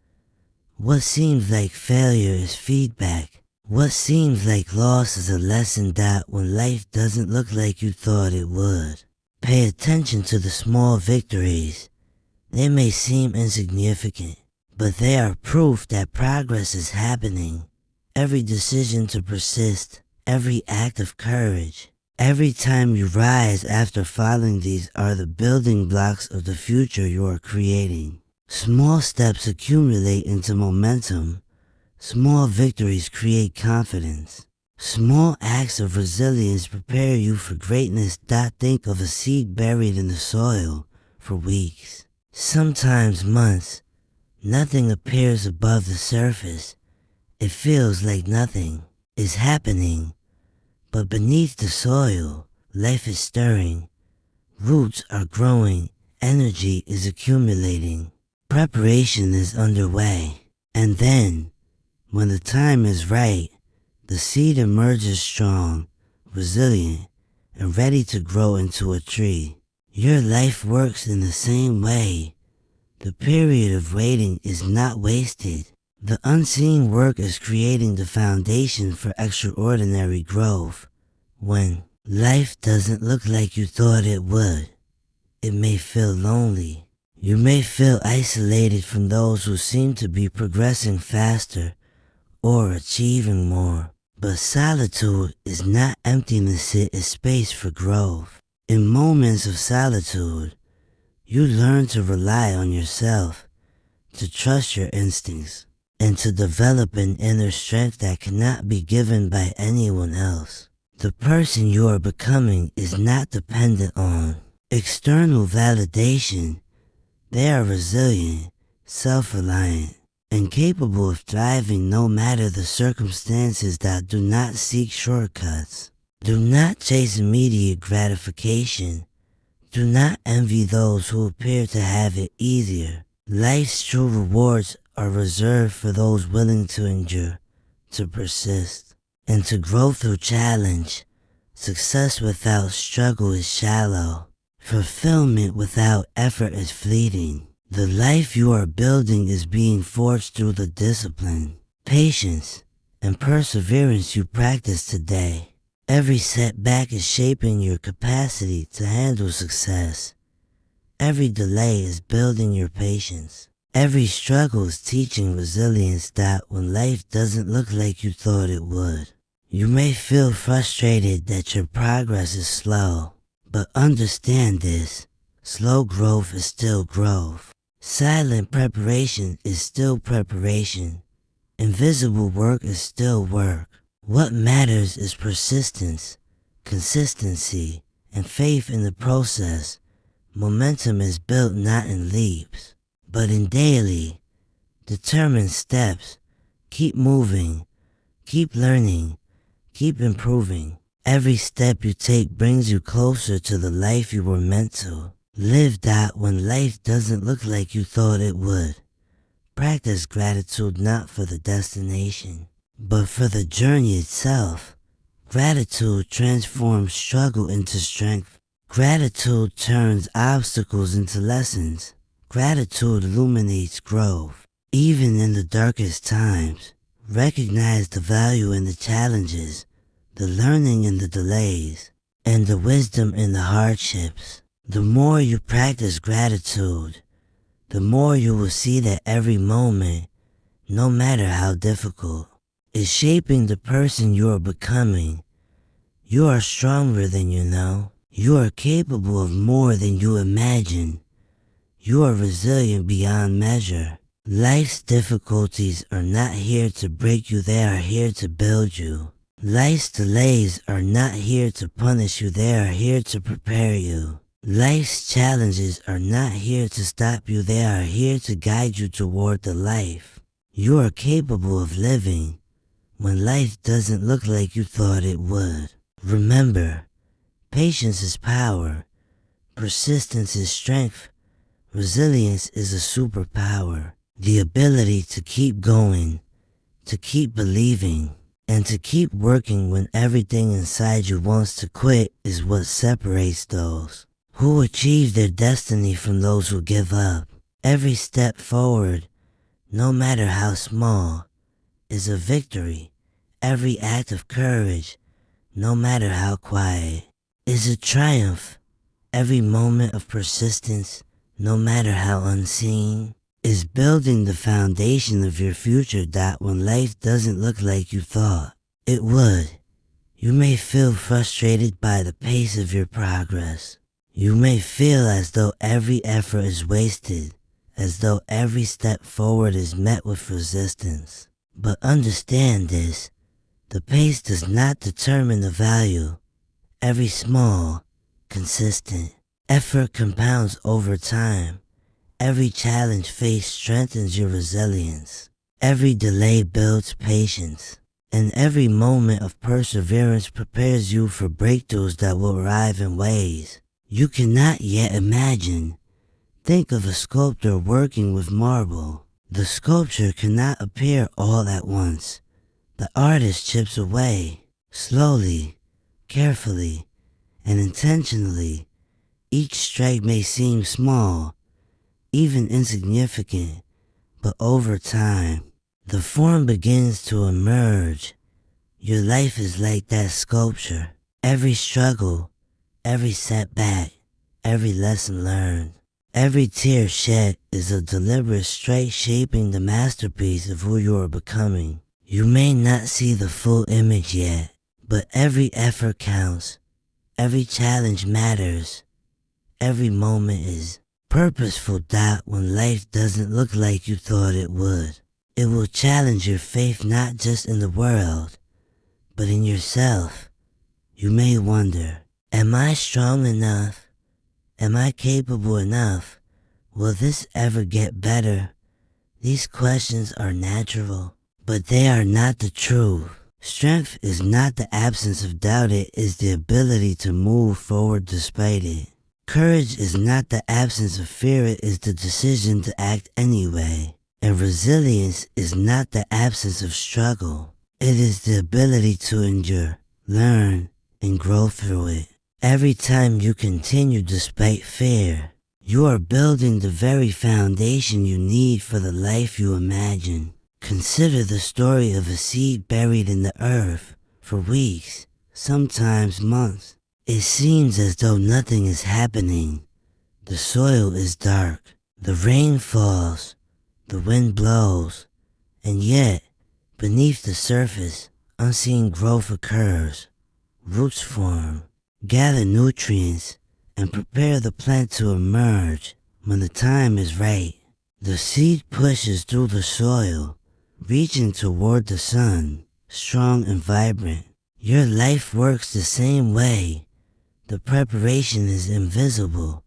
S1: What seems like failure is feedback. What seems like loss is a lesson that when life doesn't look like you thought it would. Pay attention to the small victories. They may seem insignificant, but they are proof that progress is happening. Every decision to persist, every act of courage, every time you rise after falling, these are the building blocks of the future you are creating. Small steps accumulate into momentum. Small victories create confidence. Small acts of resilience prepare you for greatness. Think of a seed buried in the soil for weeks, sometimes months. Nothing appears above the surface. It feels like nothing is happening. But beneath the soil, life is stirring. Roots are growing. Energy is accumulating. Preparation is underway. And then, when the time is right, the seed emerges strong, resilient, and ready to grow into a tree. Your life works in the same way. The period of waiting is not wasted. The unseen work is creating the foundation for extraordinary growth. When life doesn't look like you thought it would, it may feel lonely. You may feel isolated from those who seem to be progressing faster or achieving more. But solitude is not emptiness, it is space for growth. In moments of solitude, you learn to rely on yourself, to trust your instincts, and to develop an inner strength that cannot be given by anyone else. The person you are becoming is not dependent on external validation. They are resilient, self-reliant, and capable of thriving no matter the circumstances. That do not seek shortcuts. Do not chase immediate gratification. Do not envy those who appear to have it easier. Life's true rewards are reserved for those willing to endure, to persist, and to grow through challenge. Success without struggle is shallow. Fulfillment without effort is fleeting. The life you are building is being forged through the discipline, patience, and perseverance you practice today. Every setback is shaping your capacity to handle success. Every delay is building your patience. Every struggle is teaching resilience. That when life doesn't look like you thought it would, you may feel frustrated that your progress is slow. But understand this, slow growth is still growth. Silent preparation is still preparation. Invisible work is still work. What matters is persistence, consistency, and faith in the process. Momentum is built not in leaps, but in daily, determined steps. Keep moving, keep learning, keep improving. Every step you take brings you closer to the life you were meant to live. When life doesn't look like you thought it would, practice gratitude not for the destination, but for the journey itself. Gratitude transforms struggle into strength. Gratitude turns obstacles into lessons. Gratitude illuminates growth. Even in the darkest times, recognize the value in the challenges, the learning in the delays, and the wisdom in the hardships. The more you practice gratitude, the more you will see that every moment, no matter how difficult, is shaping the person you are becoming. You are stronger than you know. You are capable of more than you imagine. You are resilient beyond measure. Life's difficulties are not here to break you, they are here to build you. Life's delays are not here to punish you, they are here to prepare you. Life's challenges are not here to stop you, they are here to guide you toward the life you are capable of living when life doesn't look like you thought it would. Remember, patience is power, persistence is strength, resilience is a superpower. The ability to keep going, to keep believing, and to keep working when everything inside you wants to quit is what separates those who achieve their destiny from those who give up. Every step forward, no matter how small, is a victory. Every act of courage, no matter how quiet, is a triumph. Every moment of persistence, no matter how unseen, is building the foundation of your future. When life doesn't look like you thought it would, you may feel frustrated by the pace of your progress. You may feel as though every effort is wasted, as though every step forward is met with resistance. But understand this, the pace does not determine the value. Every small, consistent effort compounds over time. Every challenge faced strengthens your resilience. Every delay builds patience. And every moment of perseverance prepares you for breakthroughs that will arrive in ways you cannot yet imagine. Think of a sculptor working with marble. The sculpture cannot appear all at once. The artist chips away, slowly, carefully, and intentionally. Each strike may seem small, even insignificant, but over time, the form begins to emerge. Your life is like that sculpture. Every struggle, every setback, every lesson learned, every tear shed is a deliberate strike shaping the masterpiece of who you are becoming. You may not see the full image yet, but every effort counts. Every challenge matters. Every moment is purposeful. When life doesn't look like you thought it would, it will challenge your faith not just in the world, but in yourself. You may wonder, am I strong enough? Am I capable enough? Will this ever get better? These questions are natural, but they are not the truth. Strength is not the absence of doubt, it is the ability to move forward despite it. Courage is not the absence of fear, it is the decision to act anyway. And resilience is not the absence of struggle, it is the ability to endure, learn, and grow through it. Every time you continue despite fear, you are building the very foundation you need for the life you imagine. Consider the story of a seed buried in the earth for weeks, sometimes months. It seems as though nothing is happening. The soil is dark, the rain falls, the wind blows, and yet, beneath the surface, unseen growth occurs. Roots form, gather nutrients, and prepare the plant to emerge. When the time is right, the seed pushes through the soil, reaching toward the sun, strong and vibrant. Your life works the same way. The preparation is invisible,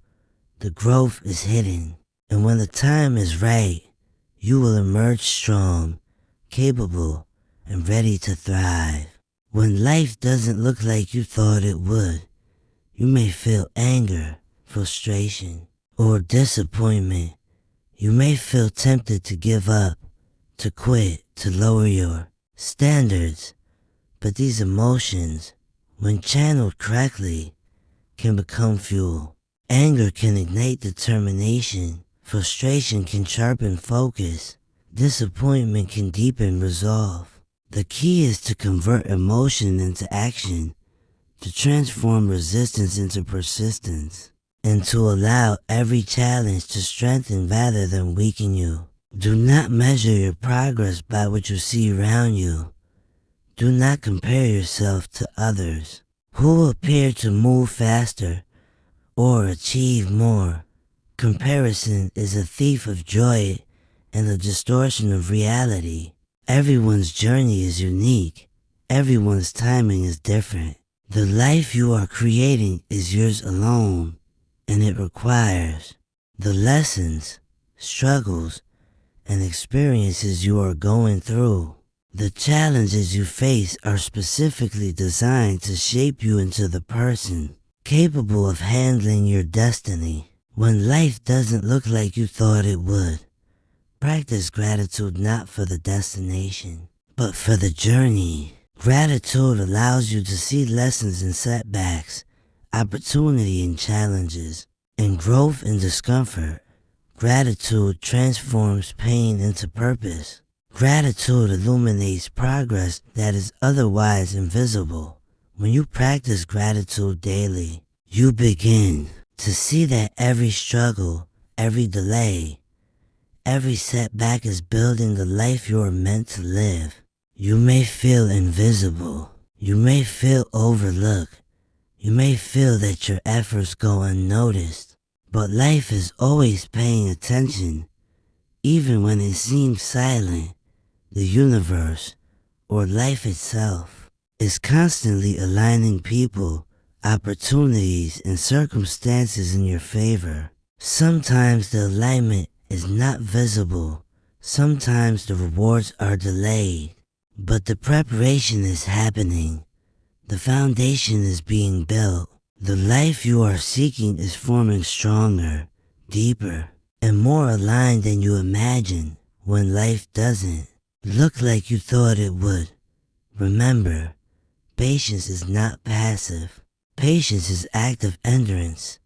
S1: the growth is hidden, and when the time is right, you will emerge strong, capable, and ready to thrive. When life doesn't look like you thought it would, you may feel anger, frustration, or disappointment. You may feel tempted to give up, to quit, to lower your standards. But these emotions, when channeled correctly, can become fuel. Anger can ignite determination. Frustration can sharpen focus. Disappointment can deepen resolve. The key is to convert emotion into action, to transform resistance into persistence, and to allow every challenge to strengthen rather than weaken you. Do not measure your progress by what you see around you. Do not compare yourself to others. who appear to move faster or achieve more. Comparison is a thief of joy and a distortion of reality. Everyone's journey is unique. Everyone's timing is different. The life you are creating is yours alone, and it requires the lessons, struggles, and experiences you are going through. The challenges you face are specifically designed to shape you into the person capable of handling your destiny. When life doesn't look like you thought it would, practice gratitude not for the destination, but for the journey. Gratitude allows you to see lessons in setbacks, opportunity in challenges, and growth in discomfort. Gratitude transforms pain into purpose. Gratitude illuminates progress that is otherwise invisible. When you practice gratitude daily, you begin to see that every struggle, every delay, every setback is building the life you are meant to live. You may feel invisible. You may feel overlooked. You may feel that your efforts go unnoticed. But life is always paying attention, even when it seems silent. The universe, or life itself, is constantly aligning people, opportunities, and circumstances in your favor. Sometimes the alignment is not visible. Sometimes the rewards are delayed. But the preparation is happening. The foundation is being built. The life you are seeking is forming stronger, deeper, and more aligned than you imagined. When life doesn't look like you thought it would, remember, patience is not passive. Patience is active endurance.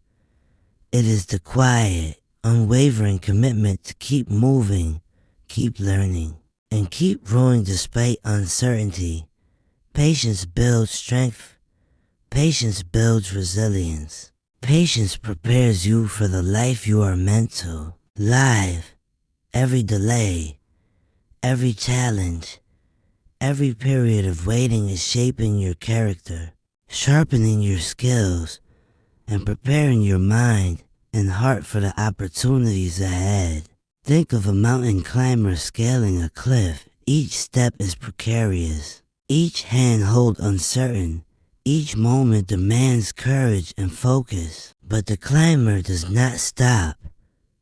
S1: It is the quiet, unwavering commitment to keep moving, keep learning, and keep growing despite uncertainty. Patience builds strength. Patience builds resilience. Patience prepares you for the life you are meant to live. Every delay, every challenge, every period of waiting is shaping your character, sharpening your skills, and preparing your mind and heart for the opportunities ahead. Think of a mountain climber scaling a cliff. Each step is precarious. Each handhold uncertain. Each moment demands courage and focus. But the climber does not stop.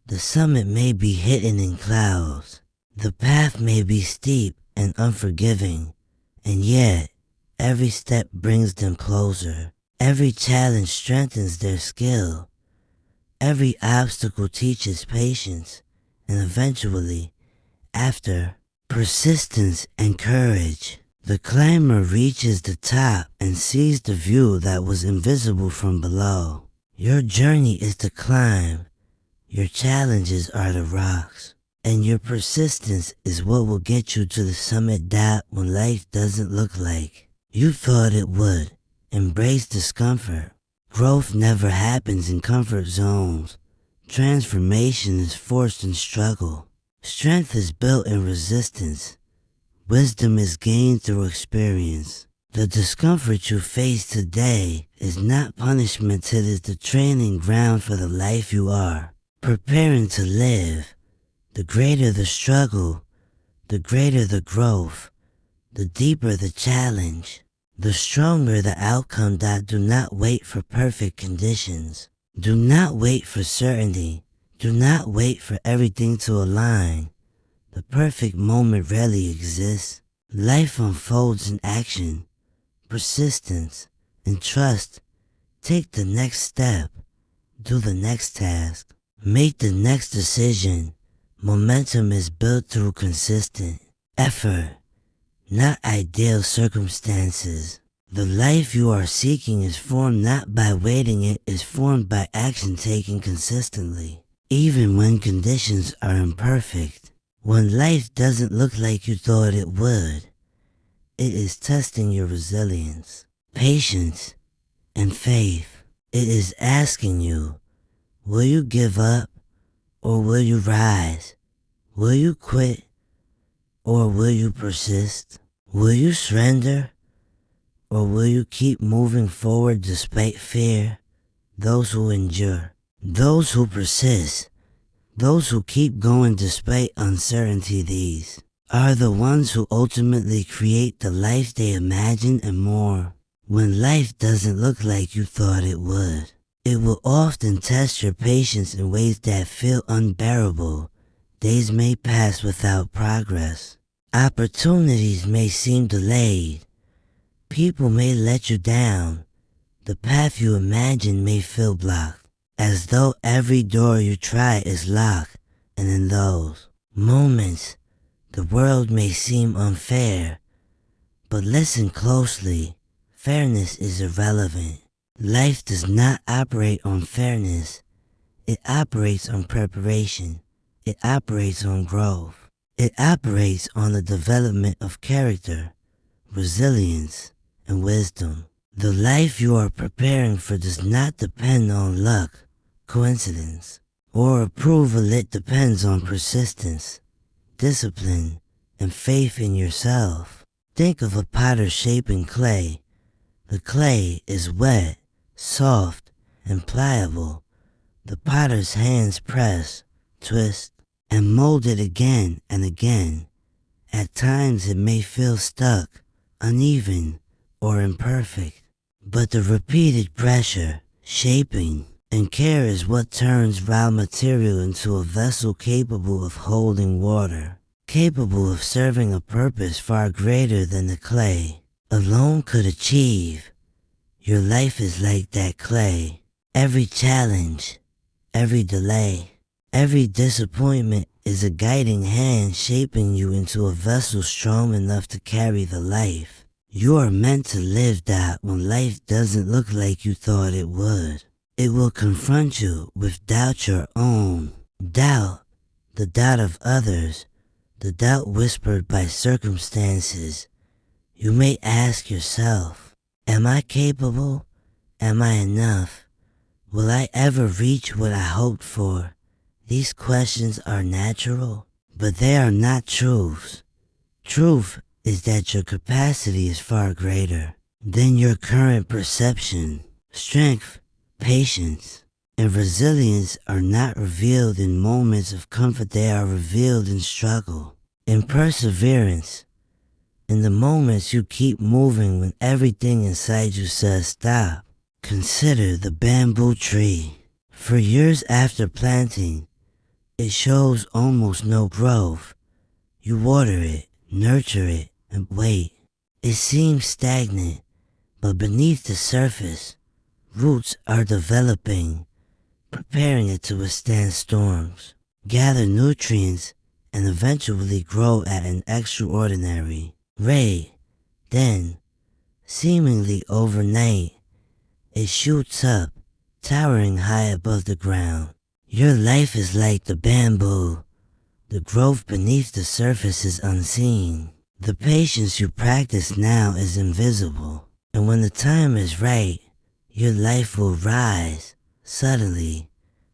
S1: The summit may be hidden in clouds. The path may be steep and unforgiving. And yet, every step brings them closer. Every challenge strengthens their skill. Every obstacle teaches patience. And eventually, after persistence and courage, the climber reaches the top and sees the view that was invisible from below. Your journey is to climb. Your challenges are the rocks. And your persistence is what will get you to the summit dot when life doesn't look like you thought it would. Embrace discomfort. Growth never happens in comfort zones. Transformation is forced in struggle. Strength is built in resistance. Wisdom is gained through experience. The discomfort you face today is not punishment, it is the training ground for the life you are preparing to live. The greater the struggle, the greater the growth, the deeper the challenge, the stronger the outcome. Do not wait for perfect conditions. Do not wait for certainty. Do not wait for everything to align. The perfect moment rarely exists. Life unfolds in action, persistence, and trust. Take the next step. Do the next task. Make the next decision. Momentum is built through consistent effort, not ideal circumstances. The life you are seeking is formed not by waiting, it is formed by action taken consistently. Even when conditions are imperfect. When life doesn't look like you thought it would, it is testing your resilience, patience, and faith. It is asking you, will you give up or will you rise? Will you quit or will you persist? Will you surrender Or will you keep moving forward despite fear? Those who endure, those who persist, those who keep going despite uncertainty, these are the ones who ultimately create the life they imagine and more. When life doesn't look like you thought it would, it will often test your patience in ways that feel unbearable. Days may pass without progress. Opportunities may seem delayed. People may let you down. The path you imagine may feel blocked, as though every door you try is locked. And in those moments, the world may seem unfair. But listen closely. Fairness is irrelevant. Life does not operate on fairness. It operates on preparation. It operates on growth. It operates on the development of character, resilience, and wisdom. The life you are preparing for does not depend on luck, coincidence, or approval. It depends on persistence, discipline, and faith in yourself. Think of a potter shaping clay. The clay is wet, soft, and pliable. The potter's hands press, twist, and mold it again and again. At times it may feel stuck, uneven, or imperfect. But the repeated pressure, shaping, and care is what turns raw material into a vessel capable of holding water, capable of serving a purpose far greater than the clay alone could achieve. Your life is like that clay. Every challenge, every delay, every disappointment is a guiding hand shaping you into a vessel strong enough to carry the life you are meant to live. That when life doesn't look like you thought it would, it will confront you with doubt, your own doubt, the doubt of others, the doubt whispered by circumstances. You may ask yourself, am I capable? Am I enough? Will I ever reach what I hoped for? These questions are natural, but they are not truths. Truth is that your capacity is far greater than your current perception. Strength, patience, and resilience are not revealed in moments of comfort. They are revealed in struggle, in perseverance, in the moments you keep moving when everything inside you says stop. Consider the bamboo tree. For years after planting, it shows almost no growth. You water it, nurture it, and wait. It seems stagnant, but beneath the surface, roots are developing, preparing it to withstand storms, gather nutrients, and eventually grow at an extraordinary rate. Then, seemingly overnight, it shoots up, towering high above the ground. Your life is like the bamboo. The growth beneath the surface is unseen. The patience you practice now is invisible. And when the time is right, your life will rise, subtly,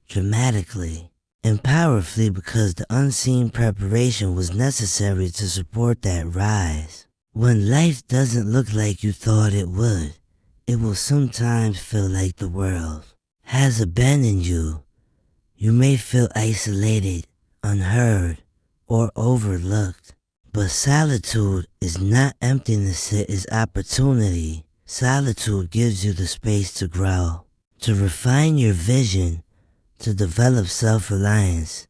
S1: dramatically, and powerfully, because the unseen preparation was necessary to support that rise. When life doesn't look like you thought it would, it will sometimes feel like the world has abandoned you. You may feel isolated, unheard, or overlooked. But solitude is not emptiness, it is opportunity. Solitude gives you the space to grow, to refine your vision, to develop self-reliance,